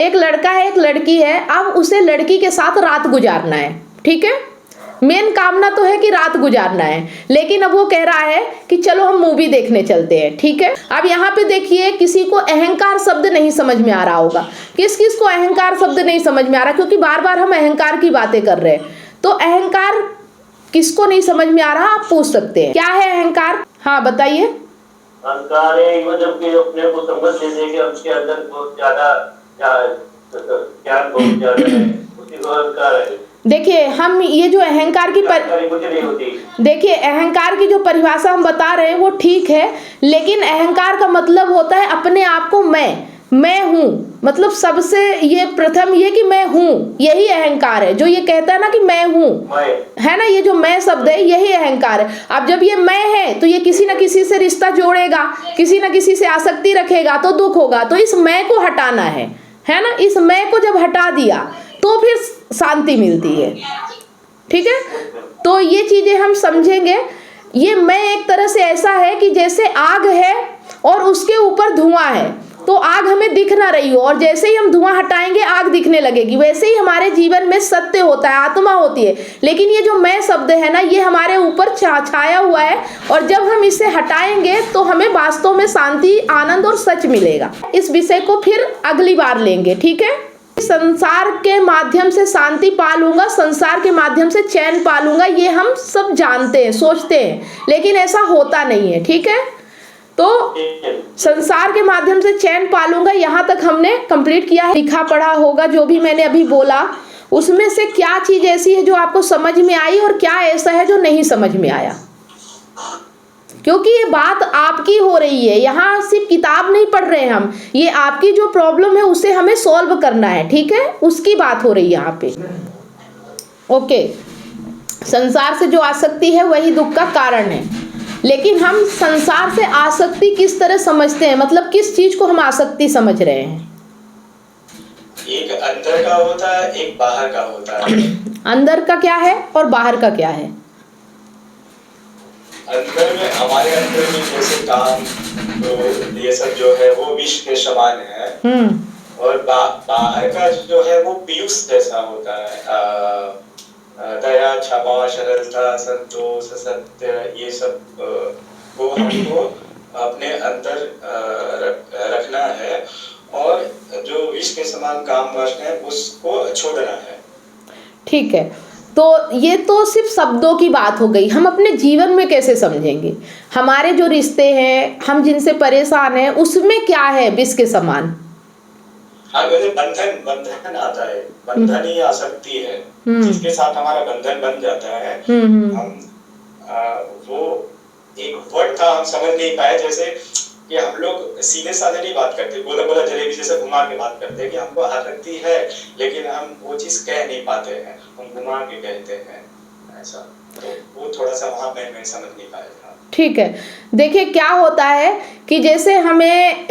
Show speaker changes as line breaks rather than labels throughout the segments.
एक लड़का है, एक लड़की है, अब उसे लड़की के साथ रात गुजारना है, ठीक है। मेन कामना तो है कि रात गुजारना है, लेकिन अब वो कह रहा है कि चलो हम मूवी देखने चलते हैं, ठीक है। अब यहाँ पे देखिए, किसी को अहंकार शब्द नहीं समझ में आ रहा होगा। किस किस को अहंकार शब्द नहीं समझ में आ रहा, क्योंकि बार बार हम अहंकार की बातें कर रहे हैं। तो अहंकार किसको नहीं समझ में आ रहा, आप पूछ सकते हैं, क्या है अहंकार? हाँ बताइए।
अहंकार है मतलब कि अपने को समझ लेने के उसके अंदर बहुत ज्यादा ज्ञान बहुत ज्यादा है, उसी को अहंकार है।
देखिए, हम ये जो अहंकार की देखिए, अहंकार की जो परिभाषा हम बता रहे हैं वो ठीक है, लेकिन अहंकार का मतलब होता है अपने आप को मैं हूँ, मतलब सबसे ये प्रथम ये कि मैं हूँ, यही अहंकार है। जो ये कहता है ना कि मैं हूँ, है ना, ये जो मैं शब्द है यही अहंकार है। अब जब ये मैं है तो ये किसी ना किसी से रिश्ता जोड़ेगा, किसी ना किसी से आसक्ति रखेगा तो दुख होगा। तो इस मैं को हटाना है ना। इस मैं को जब हटा दिया तो फिर शांति मिलती है, ठीक है। तो ये चीजें हम समझेंगे। ये मैं एक तरह से ऐसा है कि जैसे आग है और उसके ऊपर धुआं है, तो आग हमें दिख ना रही हो, और जैसे ही हम धुआं हटाएंगे आग दिखने लगेगी। वैसे ही हमारे जीवन में सत्य होता है, आत्मा होती है, लेकिन ये जो मैं शब्द है ना, ये हमारे ऊपर छाया हुआ है, और जब हम इसे हटाएंगे तो हमें वास्तव में शांति, आनंद और सच मिलेगा। इस विषय को फिर अगली बार लेंगे, ठीक है। संसार के माध्यम से शांति पालूंगा, संसार के माध्यम से चैन पालूंगा, ये हम सब जानते हैं, सोचते हैं, लेकिन ऐसा होता नहीं है, ठीक है। तो संसार के माध्यम से चैन पालूंगा, यहाँ तक हमने कंप्लीट किया है। लिखा पढ़ा होगा जो भी मैंने अभी बोला, उसमें से क्या चीज ऐसी है जो आपको समझ में आई और क्या ऐसा है जो नहीं समझ में आया, क्योंकि ये बात आपकी हो रही है। यहाँ सिर्फ किताब नहीं पढ़ रहे हैं हम, ये आपकी जो प्रॉब्लम है उसे हमें सॉल्व करना है, ठीक है, उसकी बात हो रही है यहाँ पे। ओके, संसार से जो आसक्ति है वही दुख का कारण है, लेकिन हम संसार से आसक्ति किस तरह समझते हैं, मतलब किस चीज को हम आसक्ति समझ रहे हैं?
एक अंदर का होता है, एक बाहर का होता है।
अंदर का क्या है और बाहर का क्या है?
अंदर में, हमारे अंदर में जैसे काम, तो ये सब जो है वो विष के समान है, और बाहर का जो है वो पीयूष जैसा होता है। दया, क्षमा, सरलता, संतोष, सत्य, ये सब वो हमको अपने अंदर रखना है, और जो विष के समान काम वासना है उसको छोड़ना है।
ठीक है, तो ये तो सिर्फ शब्दों की बात हो गई। हम अपने जीवन में कैसे समझेंगे? हमारे जो रिश्ते हैं, हम जिनसे परेशान हैं, उसमें क्या है विष के समान?
बंधन आता है, बंधन ही आसक्ति है। जिसके साथ हमारा बंधन बन जाता है, हम वो एक वर्ड था, हम समझ नहीं पाए। जैसे कि हम लोग सीधे साधे नहीं बात करते, गोला गोला जलेबी जैसे घुमा के बात करते हैं कि हमको आसक्ति है, लेकिन हम वो चीज कह नहीं पाते हैं, हम घुमा के कहते हैं ऐसा। तो वो थोड़ा सा वहां पे मैं समझ नहीं पाया था।
ठीक है, देखिए क्या होता है कि जैसे हमें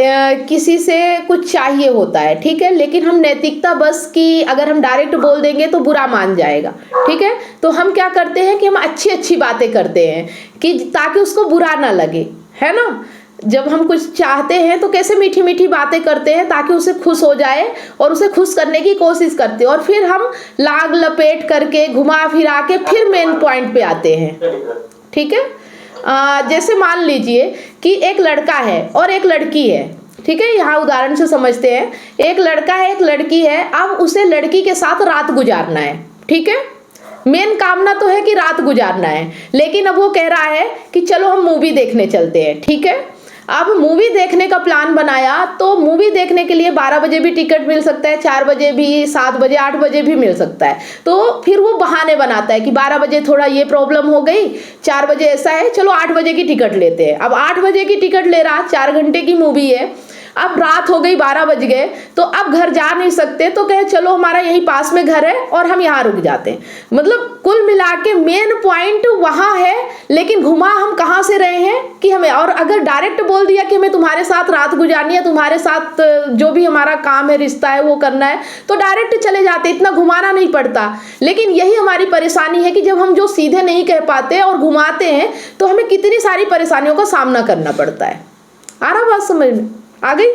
किसी से कुछ चाहिए होता है, ठीक है, लेकिन हम नैतिकता बस की अगर हम डायरेक्ट बोल देंगे तो बुरा मान जाएगा, ठीक है। तो हम क्या करते हैं कि हम अच्छी अच्छी बातें करते हैं कि ताकि उसको बुरा ना लगे, है ना। जब हम कुछ चाहते हैं तो कैसे मीठी मीठी बातें करते हैं ताकि उसे खुश हो जाए, और उसे खुश करने की कोशिश करते हैं, और फिर हम लाग लपेट करके घुमा फिरा के फिर मेन पॉइंट पे आते हैं, ठीक है। जैसे मान लीजिए कि एक लड़का है और एक लड़की है, ठीक है, यहाँ उदाहरण से समझते हैं। एक लड़का है, एक लड़की है, अब उसे लड़की के साथ रात गुजारना है, ठीक है। मेन कामना तो है कि रात गुजारना है, लेकिन अब वो कह रहा है कि चलो हम मूवी देखने चलते हैं, ठीक है। अब मूवी देखने का प्लान बनाया, तो मूवी देखने के लिए 12 बजे भी टिकट मिल सकता है, 4 बजे भी, 7 बजे, 8 बजे भी मिल सकता है। तो फिर वो बहाने बनाता है कि 12 बजे थोड़ा ये प्रॉब्लम हो गई, 4 बजे ऐसा है, चलो 8 बजे की टिकट लेते हैं। अब 8 बजे की टिकट ले रहा, 4 घंटे की मूवी है, अब रात हो गई, 12 बज गए, तो अब घर जा नहीं सकते, तो कहे चलो हमारा यही पास में घर है और हम यहाँ रुक जाते हैं। मतलब कुल मिला के मेन पॉइंट वहाँ है, लेकिन घुमा हम कहाँ से रहे हैं कि हमें, और अगर डायरेक्ट बोल दिया कि हमें तुम्हारे साथ रात गुजारनी है, तुम्हारे साथ जो भी हमारा काम है, रिश्ता है, वो करना है, तो डायरेक्ट चले जाते, इतना घुमाना नहीं पड़ता। लेकिन यही हमारी परेशानी है कि जब हम जो सीधे नहीं कह पाते और घुमाते हैं, तो हमें कितनी सारी परेशानियों का सामना करना पड़ता है। आ रहा बात समझ में? आ गई?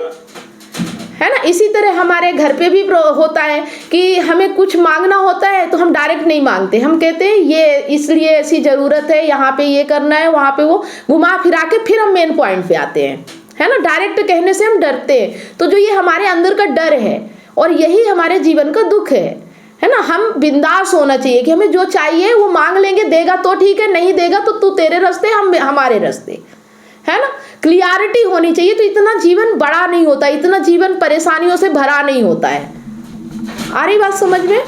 है ना। इसी तरह हमारे घर पे भी होता है कि हमें कुछ मांगना होता है तो हम डायरेक्ट नहीं मांगते, हम कहते हैं ये इसलिए ऐसी ज़रूरत है, यहाँ पे ये करना है, वहाँ पे वो, घुमा फिरा के फिर हम मेन पॉइंट पे आते हैं, है ना। डायरेक्ट कहने से हम डरते हैं। तो जो ये हमारे अंदर का डर है और यही हमारे जीवन का दुख है ना। हम बिंदास होना चाहिए कि हमें जो चाहिए वो मांग लेंगे, देगा तो ठीक है, नहीं देगा तो तू तेरे रास्ते, हम हमारे रास्ते, है ना। क्लियरिटी होनी चाहिए, तो इतना जीवन बड़ा नहीं होता, इतना जीवन परेशानियों से भरा नहीं होता है। आ रही बात समझ में?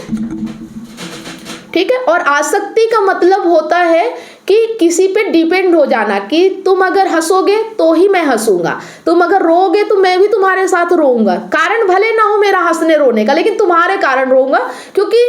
ठीक है। और आसक्ति का मतलब होता है कि किसी पे डिपेंड हो जाना, कि तुम अगर हंसोगे तो ही मैं हंसूंगा, तुम अगर रोओगे तो मैं भी तुम्हारे साथ रोऊंगा। कारण भले ना हो मेरा हंसने रोने का, लेकिन तुम्हारे कारण रोऊंगा, क्योंकि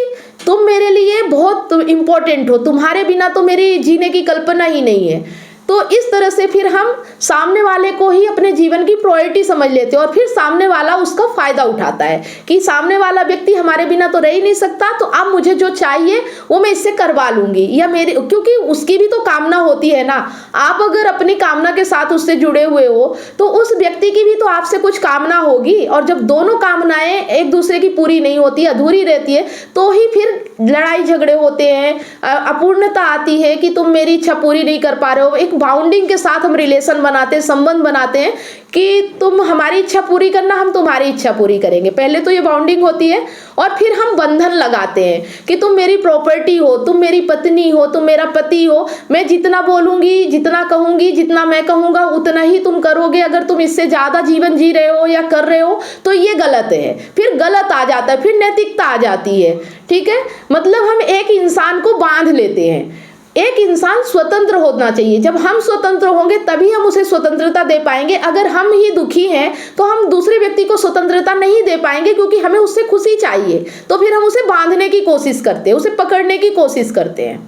तुम मेरे लिए बहुत इम्पोर्टेंट हो, तुम्हारे बिना तो मेरी जीने की कल्पना ही नहीं है। तो इस तरह से फिर हम सामने वाले को ही अपने जीवन की प्रायोरिटी समझ लेते हैं और फिर सामने वाला उसका फायदा उठाता है कि सामने वाला व्यक्ति हमारे बिना तो रह ही नहीं सकता, तो अब मुझे जो चाहिए वो मैं इससे करवा लूंगी, या मेरे, क्योंकि उसकी भी तो कामना होती है ना। आप अगर अपनी कामना के साथ उससे जुड़े हुए हो तो उस व्यक्ति की भी तो आपसे कुछ कामना होगी, और जब दोनों कामनाएं एक दूसरे की पूरी नहीं होती, अधूरी रहती है, तो ही फिर लड़ाई झगड़े होते हैं, अपूर्णता आती है कि तुम मेरी इच्छा पूरी नहीं कर पा रहे हो। एक बाउंडिंग के साथ हम रिलेशन बनाते हैं, संबंध बनाते हैं कि तुम हमारी इच्छा पूरी करना, हम तुम्हारी इच्छा पूरी करेंगे। पहले तो ये बाउंडिंग होती है, और फिर हम बंधन लगाते हैं कि तुम मेरी प्रॉपर्टी हो, तुम मेरी पत्नी हो, तुम मेरा पति हो, मैं जितना बोलूंगी, जितना कहूंगी, जितना मैं कहूंगा उतना ही तुम करोगे। अगर तुम इससे ज्यादा जीवन जी रहे हो या कर रहे हो तो ये गलत है। फिर गलत आ जाता है, फिर नैतिकता आ जाती है। ठीक है। मतलब हम एक इंसान को बांध लेते हैं। एक इंसान स्वतंत्र होना चाहिए। जब हम स्वतंत्र होंगे तभी हम उसे स्वतंत्रता दे पाएंगे। अगर हम ही दुखी हैं तो हम दूसरे व्यक्ति को स्वतंत्रता नहीं दे पाएंगे, क्योंकि हमें उससे खुशी चाहिए। तो फिर हम उसे बांधने की कोशिश करते हैं, उसे पकड़ने की कोशिश करते हैं।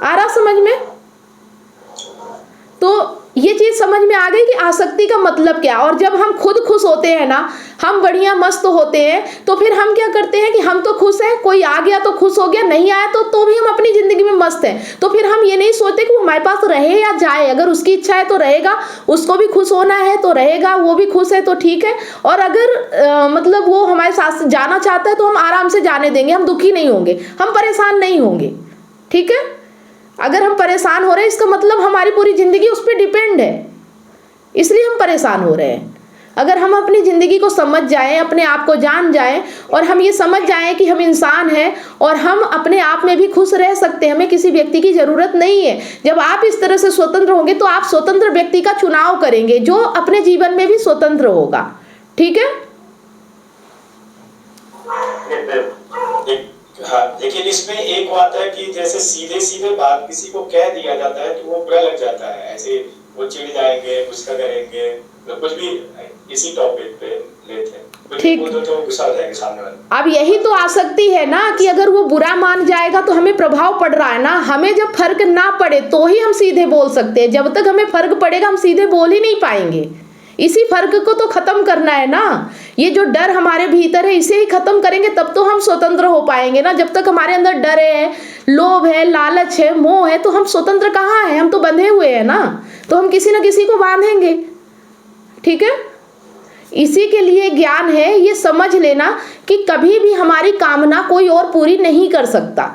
आ रहा समझ में? तो ये चीज समझ में आ गई कि आसक्ति का मतलब क्या। और जब हम खुद खुश होते हैं ना, हम बढ़िया मस्त होते हैं, तो फिर हम क्या करते हैं कि हम तो खुश हैं, कोई आ गया तो खुश हो गया, नहीं आया तो भी हम अपनी जिंदगी में मस्त हैं। तो फिर हम ये नहीं सोचते कि वो हमारे पास रहे या जाए, अगर उसकी इच्छा है तो रहेगा, उसको भी खुश होना है तो रहेगा, वो भी खुश है तो ठीक है। और अगर मतलब वो हमारे साथ जाना चाहता है तो हम आराम से जाने देंगे, हम दुखी नहीं होंगे, हम परेशान नहीं होंगे। ठीक है। अगर हम परेशान हो रहे हैं इसका मतलब हमारी पूरी जिंदगी उस पर डिपेंड है, इसलिए हम परेशान हो रहे हैं। अगर हम अपनी ज़िंदगी को समझ जाएं, अपने आप को जान जाएं, और हम ये समझ जाएं कि हम इंसान हैं और हम अपने आप में भी खुश रह सकते हैं, हमें किसी व्यक्ति की ज़रूरत नहीं है। जब आप इस तरह से स्वतंत्र होंगे तो आप स्वतंत्र व्यक्ति का चुनाव करेंगे जो अपने जीवन में भी स्वतंत्र होगा। ठीक है।
हाँ, लेकिन इसमें एक बात है कि जैसे सीधे सीधे बात किसी को कह दिया जाता है तो वो बुरा लग जाता है, ऐसे वो चिढ़ जाएंगे, गुस्सा करेंगे, तो कुछ भी इसी टॉपिक पे लेते हैं,
ठीक,
तो गुस्सा हो जाएंगे सामने वाले।
अब यही तो आसक्ति है ना कि अगर वो बुरा मान जाएगा तो हमें प्रभाव पड़ रहा है ना। हमें जब फर्क ना पड़े तो ही हम सीधे बोल सकते हैं, जब तक हमें फर्क पड़ेगा हम सीधे बोल ही नहीं पाएंगे। इसी फर्क को तो खत्म करना है ना। ये जो डर हमारे भीतर है इसे ही खत्म करेंगे तब तो हम स्वतंत्र हो पाएंगे ना। जब तक हमारे अंदर डर है, लोभ है, लालच है, मोह है, तो हम स्वतंत्र कहाँ हैं? हम तो बंधे हुए हैं ना, तो हम किसी न किसी को बांधेंगे। ठीक है। इसी के लिए ज्ञान है, ये समझ लेना कि कभी भी हमारी कामना कोई और पूरी नहीं कर सकता।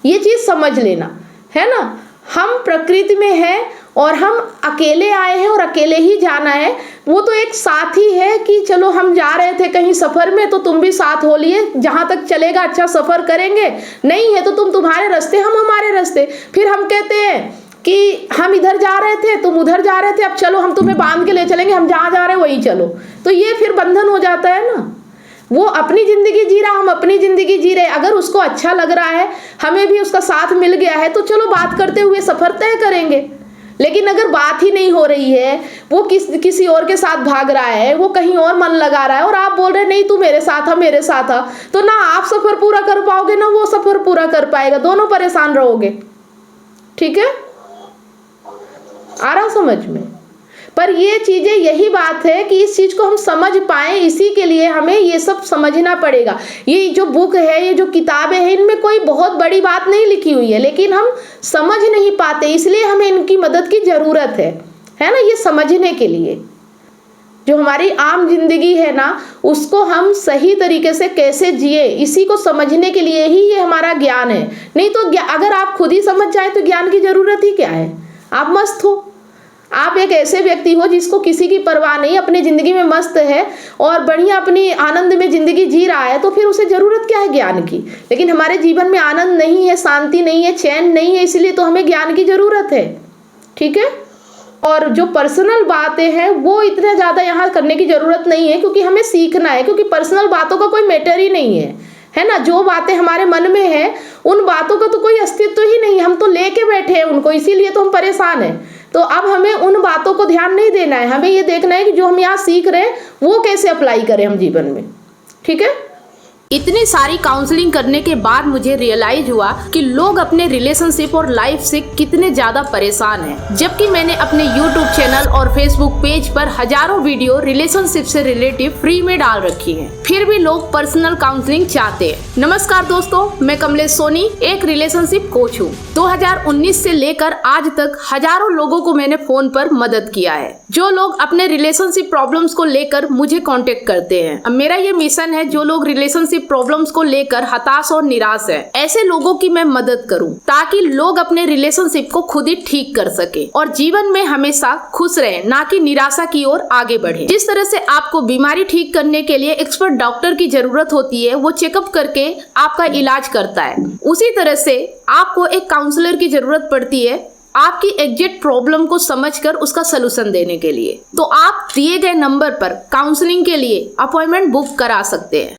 ये चीज समझ लेना है ना। हम प्रकृति में हैं और हम अकेले आए हैं और अकेले ही जाना है। वो तो एक साथी है कि चलो हम जा रहे थे कहीं सफर में तो तुम भी साथ हो लिए, जहां तक चलेगा अच्छा सफर करेंगे, नहीं है तो तुम तुम्हारे रास्ते हम हमारे रास्ते। फिर हम कहते हैं कि हम इधर जा रहे थे तुम उधर जा रहे थे, अब चलो हम तुम्हें बांध के ले चलेंगे, हम जहाँ जा रहे हैं वहीं चलो। तो ये फिर बंधन हो जाता है ना। वो अपनी जिंदगी जी रहा, हम अपनी जिंदगी जी रहे। अगर उसको अच्छा लग रहा है, हमें भी उसका साथ मिल गया है, तो चलो बात करते हुए सफर तय करेंगे। लेकिन अगर बात ही नहीं हो रही है, वो किसी और के साथ भाग रहा है, वो कहीं और मन लगा रहा है, और आप बोल रहे नहीं तू मेरे साथ आ मेरे साथ आ, तो ना आप सफर पूरा कर पाओगे ना वो सफर पूरा कर पाएगा, दोनों परेशान रहोगे। ठीक है। आ रहा समझ में? पर ये चीजें, यही बात है कि इस चीज को हम समझ पाए, इसी के लिए हमें ये सब समझना पड़ेगा। ये जो बुक है, ये जो किताबें हैं, इनमें कोई बहुत बड़ी बात नहीं लिखी हुई है, लेकिन हम समझ नहीं पाते, इसलिए हमें इनकी मदद की जरूरत है ना, ये समझने के लिए। जो हमारी आम जिंदगी है ना, उसको हम सही तरीके से कैसे जिए, इसी को समझने के लिए ही ये हमारा ज्ञान है। नहीं तो अगर आप खुद ही समझ जाए तो ज्ञान की जरूरत ही क्या है। आप मस्त हो, आप एक ऐसे व्यक्ति हो जिसको किसी की परवाह नहीं, अपनी जिंदगी में मस्त है और बढ़िया अपनी आनंद में जिंदगी जी रहा है, तो फिर उसे जरूरत क्या है ज्ञान की। लेकिन हमारे जीवन में आनंद नहीं है, शांति नहीं है, चैन नहीं है, इसलिए तो हमें ज्ञान की जरूरत है। ठीक है। और जो पर्सनल बातें हैं वो इतना ज़्यादा यहाँ करने की ज़रूरत नहीं है, क्योंकि हमें सीखना है, क्योंकि पर्सनल बातों का कोई मैटर ही नहीं है ना। जो बातें हमारे मन में है उन बातों का तो कोई अस्तित्व ही नहीं, हम तो लेके बैठे हैं उनको, इसीलिए तो हम परेशान हैं। तो अब हमें उन बातों को ध्यान नहीं देना है, हमें ये देखना है कि जो हम यहाँ सीख रहे हैं वो कैसे अप्लाई करें हम जीवन में। ठीक है। इतनी सारी काउंसलिंग करने के बाद मुझे रियलाइज हुआ कि लोग अपने रिलेशनशिप और लाइफ से कितने ज्यादा परेशान हैं। जबकि मैंने अपने YouTube चैनल और Facebook पेज पर हजारों वीडियो रिलेशनशिप से रिलेटिव फ्री में डाल रखी हैं, फिर भी लोग पर्सनल काउंसलिंग चाहते हैं। नमस्कार दोस्तों, मैं कमलेश सोनी एक रिलेशनशिप कोच हूँ। 2019 से लेकर आज तक हजारों लोगों को मैंने फोन पर मदद किया है, जो लोग अपने रिलेशनशिप प्रॉब्लम्स को लेकर मुझे कांटेक्ट करते हैं। अब मेरा ये मिशन है, जो लोग रिलेशनशिप प्रॉब्लम्स को लेकर हताश और निराश है, ऐसे लोगों की मैं मदद करूं, ताकि लोग अपने रिलेशनशिप को खुद ही ठीक कर सके और जीवन में हमेशा खुश रहे, ना कि निराशा की ओर आगे बढ़े। जिस तरह से आपको बीमारी ठीक करने के लिए एक्सपर्ट डॉक्टर की जरूरत होती है, वो चेकअप करके आपका इलाज करता है, उसी तरह से आपको एक काउंसलर की जरूरत पड़ती है आपकी एग्जैक्ट प्रॉब्लम को समझकर उसका सलूशन देने के लिए। तो आप दिए गए नंबर पर काउंसलिंग के लिए अपॉइंटमेंट बुक करा सकते हैं।